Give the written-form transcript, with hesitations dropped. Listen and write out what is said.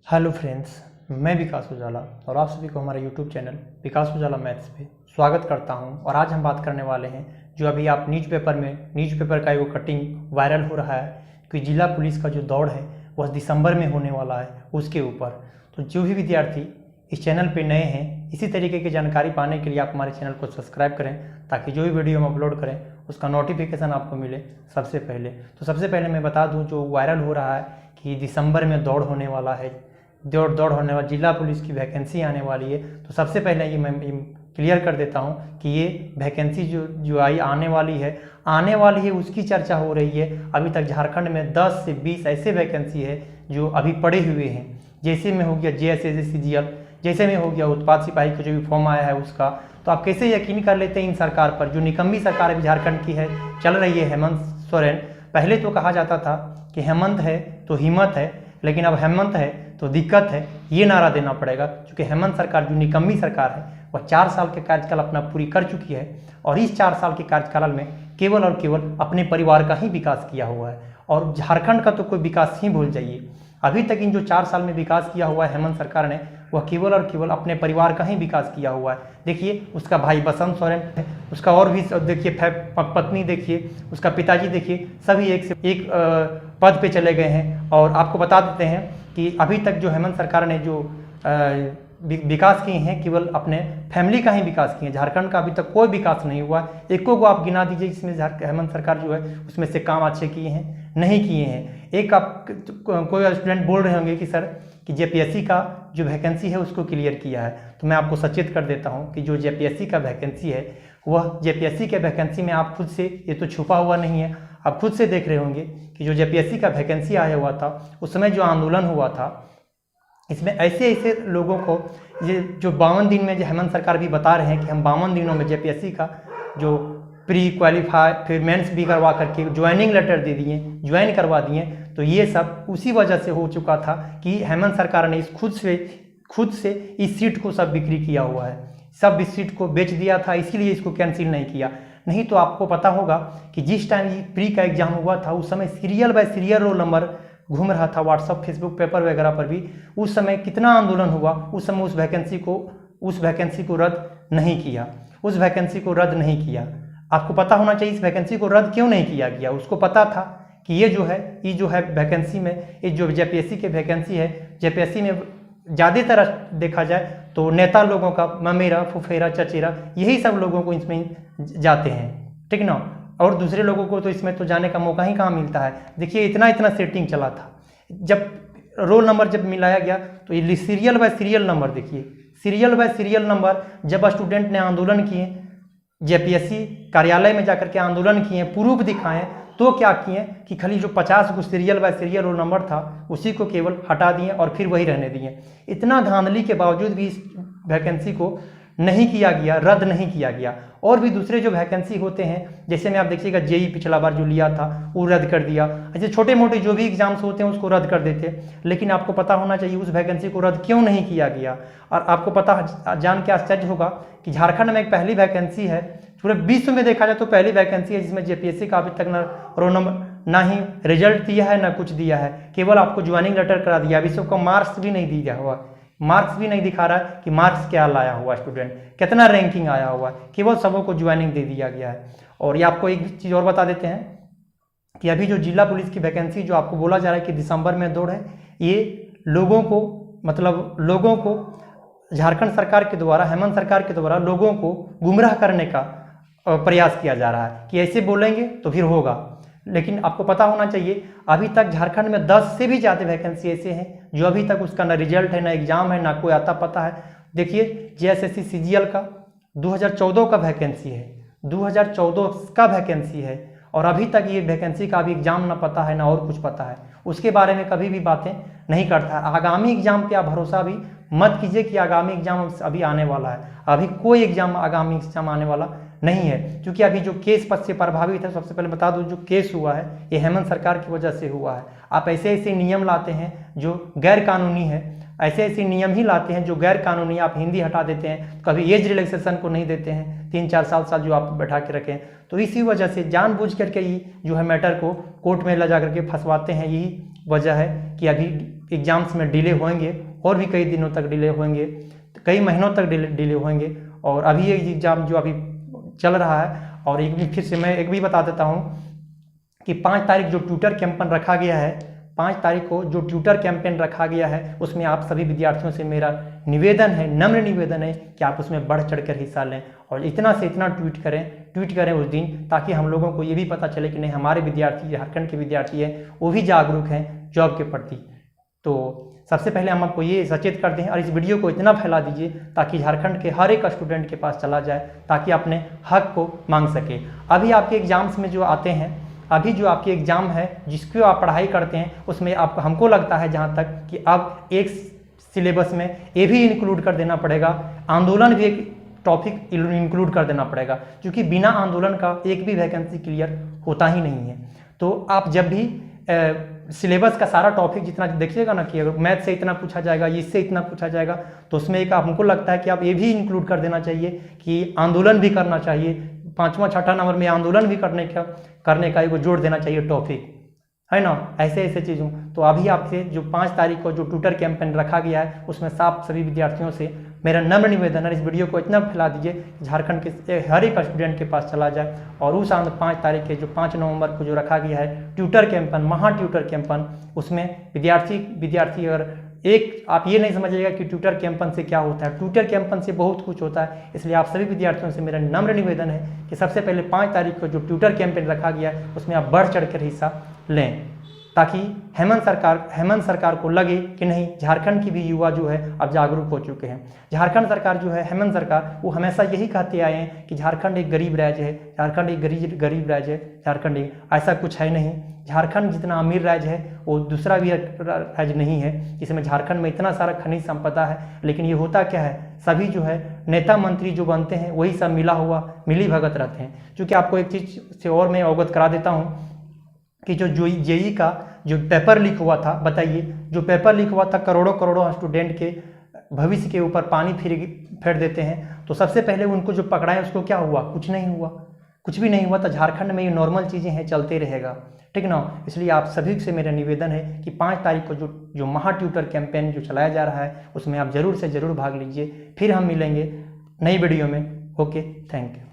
Hello friends, मैं विकास उजाला और आप सभी को हमारे यूट्यूब चैनल विकास उजाला मैथ्स पे स्वागत करता हूं। और आज हम बात करने वाले हैं जो अभी आप न्यूज़पेपर का एक कटिंग वायरल हो रहा है कि जिला पुलिस का जो दौड़ है वह दिसंबर में होने वाला है उसके ऊपर। तो जो भी विद्यार्थी इस चैनल पे नए हैं, इसी तरीके की जानकारी पाने के लिए आप हमारे चैनल को सब्सक्राइब करें ताकि जो भी वीडियो हम अपलोड करें उसका नोटिफिकेशन आपको मिले सबसे पहले। तो सबसे पहले मैं बता दूं, जो वायरल हो रहा है कि दिसंबर में दौड़ होने वाला है, दौड़ होने वाला जिला पुलिस की वैकेंसी आने वाली है। तो सबसे पहले ये मैं क्लियर कर देता हूँ कि ये वैकेंसी जो आने वाली है उसकी चर्चा हो रही है। अभी तक झारखंड में 10 से 20 ऐसे वैकेंसी है जो अभी पड़े हुए हैं। जैसे में हो गया JSS CGL, जैसे में हो गया उत्पाद सिपाही का जो भी फॉर्म आया है उसका। तो आप कैसे यकीन कर लेते हैं इन सरकार पर, जो निकम्मी सरकार अभी झारखंड की है, चल रही है हेमंत सोरेन। पहले तो कहा जाता था कि हेमंत है तो हिम्मत है, लेकिन अब हेमंत है तो दिक्कत है, ये नारा देना पड़ेगा। क्योंकि हेमंत सरकार जो निकम्मी सरकार है वह 4 साल के कार्यकाल अपना पूरी कर चुकी है और इस 4 साल के कार्यकाल में केवल और केवल अपने परिवार का ही विकास किया हुआ है और झारखंड का तो कोई विकास ही भूल जाइए। अभी तक इन जो 4 साल में विकास किया हुआ है हेमंत सरकार ने, वह केवल और केवल अपने परिवार का ही विकास किया हुआ है। देखिए उसका भाई बसंत सोरेन है, उसका और भी देखिए पत्नी देखिए, उसका पिताजी देखिए, सभी एक से एक पद पे चले गए हैं। और आपको बता देते हैं कि अभी तक जो हेमंत सरकार ने जो विकास किए हैं केवल अपने फैमिली का ही विकास किए हैं। झारखंड का अभी तक कोई विकास नहीं हुआ। एको को आप गिना दीजिए जिसमें हेमंत सरकार जो है उसमें से काम अच्छे किए हैं, नहीं किए हैं। एक आप कोई स्टूडेंट बोल रहे होंगे कि सर कि JPSC का जो वैकेंसी है उसको क्लियर किया है। तो मैं आपको सचेत कर देता हूं कि जो JPSC का वैकेंसी है वह JPSC के वैकेंसी में आप खुद से, ये तो छुपा हुआ नहीं है, आप खुद से देख रहे होंगे कि जो JPSC का वैकेंसी आया हुआ था उस समय जो आंदोलन हुआ था, इसमें ऐसे ऐसे लोगों को ये जो 52 दिन में जो हेमंत सरकार भी बता रहे हैं कि हम 52 दिनों में JPSC का जो प्री क्वालिफाई फिर मेंस भी करवा करके ज्वाइनिंग लेटर दे दिए, ज्वाइन करवा दिए। तो ये सब उसी वजह से हो चुका था कि हेमंत सरकार ने खुद से इस सीट को सब बिक्री किया हुआ है, सब इस सीट को बेच दिया था, इसीलिए इसको कैंसिल नहीं किया। नहीं तो आपको पता होगा कि जिस टाइम ये प्री का एग्जाम हुआ था उस समय serial bye serial roll number घूम रहा था व्हाट्सअप फेसबुक पेपर वगैरह पर भी। उस समय कितना आंदोलन हुआ, उस समय उस वैकेंसी को रद्द नहीं किया, उस वैकेंसी को रद्द नहीं किया। आपको पता होना चाहिए इस वैकेंसी को रद्द क्यों नहीं किया गया। उसको पता था कि ये जो है वैकेंसी में, ये जो JPSC की वैकेंसी है, JPSC में ज़्यादातर देखा जाए तो नेता लोगों का, ममेरा फुफेरा चचेरा, यही सब लोगों को इसमें जाते हैं, ठीक ना। और दूसरे लोगों को तो इसमें तो जाने का मौका ही कहाँ मिलता है। देखिए इतना सेटिंग चला था। जब रोल नंबर जब मिलाया गया तो ये सीरियल बाय सीरियल नंबर, देखिए सीरियल बाय सीरियल नंबर, जब स्टूडेंट ने आंदोलन किए, JPSC कार्यालय में जाकर के आंदोलन किए, प्रूफ दिखाएं, तो क्या किए कि खाली जो 50 को serial bye serial roll number था उसी को केवल हटा दिए और फिर वही रहने दिए। इतना धांधली के बावजूद भी इस वैकेंसी को नहीं किया गया, रद्द नहीं किया गया। और भी दूसरे जो वैकेंसी होते हैं, जैसे में आप देखिएगा JEE पिछला बार जो लिया था वो रद्द कर दिया। ऐसे छोटे मोटे जो भी एग्जाम्स होते हैं उसको रद्द कर देते। लेकिन आपको पता होना चाहिए उस वैकेंसी को रद्द क्यों नहीं किया गया। और आपको पता जान के आश्चर्य होगा कि झारखंड में एक पहली वैकेंसी है, पूरे विश्व में देखा जाए तो पहली वैकेंसी है जिसमें JPSC का अभी तक ना ही रिजल्ट दिया है ना कुछ दिया है, केवल आपको ज्वाइनिंग लेटर करा दिया। अभी सबको मार्क्स भी नहीं दिया हुआ, मार्क्स भी नहीं दिखा रहा है कि मार्क्स क्या लाया हुआ स्टूडेंट, कितना रैंकिंग आया हुआ है, केवल सबों को ज्वाइनिंग दे दिया गया है। और ये आपको एक चीज़ और बता देते हैं कि अभी जो जिला पुलिस की वैकेंसी जो आपको बोला जा रहा है कि दिसंबर में दौड़ है, ये लोगों को झारखंड सरकार के द्वारा, हेमंत सरकार के द्वारा लोगों को गुमराह करने का प्रयास किया जा रहा है कि ऐसे बोलेंगे तो फिर होगा। लेकिन आपको पता होना चाहिए अभी तक झारखंड में 10 से भी ज़्यादा वैकेंसी ऐसे हैं जो अभी तक उसका ना रिजल्ट है, ना एग्जाम है, ना कोई आता पता है। देखिए JSS CGL का 2014 का वैकेंसी है, 2014 का वैकेंसी है और अभी तक ये वैकेंसी का अभी एग्जाम ना पता है ना और कुछ पता है, उसके बारे में कभी भी बातें नहीं करता है। आगामी एग्जाम पे आप भरोसा भी मत कीजिए कि आगामी एग्जाम अभी आने वाला है। अभी कोई आगामी एग्जाम आने वाला नहीं है, क्योंकि अभी जो केस पद से प्रभावित है, सबसे पहले बता दूं जो केस हुआ है ये हेमंत सरकार की वजह से हुआ है। आप ऐसे ऐसे नियम लाते हैं जो गैर कानूनी है, ऐसे ऐसे नियम ही लाते हैं जो गैर कानूनी। आप हिंदी हटा देते हैं, कभी एज रिलैक्सेशन को नहीं देते हैं, 3-4 साल जो आप बैठा के रखें। तो इसी वजह से जानबूझ करके ही जो है मैटर को कोर्ट में ले जा करके फंसवाते हैं। यही वजह है कि अभी एग्ज़ाम्स में डिले होंगे और भी कई दिनों तक डिले होंगे, कई महीनों तक डिले होंगे। और अभी ये एग्ज़ाम जो अभी चल रहा है, और एक भी फिर से मैं एक भी बता देता हूँ कि 5 तारीख जो ट्यूटर कैंपेन रखा गया है, 5 तारीख को जो ट्यूटर कैंपेन रखा गया है, उसमें आप सभी विद्यार्थियों से मेरा निवेदन है, नम्र निवेदन है कि आप उसमें बढ़ चढ़ कर हिस्सा लें और इतना से इतना ट्वीट करें उस दिन, ताकि हम लोगों को ये भी पता चले कि नहीं, हमारे विद्यार्थी, झारखंड के विद्यार्थी हैं, वो भी जागरूक हैं जॉब के प्रति। तो सबसे पहले हम आपको ये सचेत करते हैं और इस वीडियो को इतना फैला दीजिए ताकि झारखंड के हर एक स्टूडेंट के पास चला जाए, ताकि अपने हक को मांग सके। अभी आपके एग्जाम्स में जो आते हैं, अभी जो आपके एग्ज़ाम है जिसकी आप पढ़ाई करते हैं, उसमें आप, हमको लगता है जहाँ तक कि अब एक सिलेबस में ये भी इंक्लूड कर देना पड़ेगा, आंदोलन भी एक टॉपिक इंक्लूड कर देना पड़ेगा, क्योंकि बिना आंदोलन का एक भी वैकेंसी क्लियर होता ही नहीं है। तो आप जब भी सिलेबस का सारा टॉपिक जितना देखिएगा ना कि अगर मैथ से इतना पूछा जाएगा, इससे इतना पूछा जाएगा, तो उसमें एक हमको लगता है कि आप ये भी इंक्लूड कर देना चाहिए कि आंदोलन भी करना चाहिए, 5वां 6ठा नंबर में आंदोलन भी करने का एक जोड़ देना चाहिए टॉपिक, है ना। ऐसे चीज़ों तो अभी आपसे जो 5 तारीख को जो ट्यूटर कैंपेन रखा गया है, उसमें साफ सभी विद्यार्थियों से मेरा नम्र निवेदन है, इस वीडियो को इतना फैला दीजिए झारखंड के हर एक स्टूडेंट के पास चला जाए। और उस 5 तारीख के जो 5 नवंबर को जो रखा गया है ट्यूटर कैंपेन, महा ट्यूटर कैंपेन, उसमें विद्यार्थी अगर एक, आप ये नहीं समझिएगा कि ट्यूटर कैंपेन से क्या होता है, ट्यूटर कैंपेन से बहुत कुछ होता है। इसलिए आप सभी विद्यार्थियों से मेरा नम्र निवेदन है कि सबसे पहले 5 तारीख को जो ट्यूटर कैंपेन रखा गया है, उसमें आप बढ़ चढ़ कर हिस्सा लें, ताकि हेमंत सरकार को लगे कि नहीं, झारखंड की भी युवा जो है अब जागरूक हो चुके हैं। झारखंड सरकार जो है, हेमंत सरकार, वो हमेशा यही कहते आए हैं कि झारखंड एक गरीब राज्य है, झारखंड एक गरीब राज्य है, झारखंड एक, ऐसा कुछ है नहीं। झारखंड जितना अमीर राज्य है वो दूसरा भी राज्य नहीं है, जिसमें झारखंड में इतना सारा खनिज संपदा है। लेकिन ये होता क्या है, सभी जो है नेता मंत्री जो बनते हैं वही सब मिली भगत रहते हैं। क्योंकि आपको एक चीज़ से और मैं अवगत करा देता हूँ कि जो जेई का जो पेपर लीक हुआ था, बताइए, जो पेपर लीक हुआ था, करोड़ों स्टूडेंट के भविष्य के ऊपर पानी फेर देते हैं। तो सबसे पहले उनको जो पकड़ाएं, उसको क्या हुआ, कुछ भी नहीं हुआ। तो झारखंड में ये नॉर्मल चीज़ें हैं, चलते रहेगा, ठीक ना। इसलिए आप सभी से मेरा निवेदन है कि 5 तारीख को जो महा ट्यूटर कैंपेन जो चलाया जा रहा है, उसमें आप जरूर से जरूर भाग लीजिए। फिर हम मिलेंगे नई वीडियो में। Okay, thank you.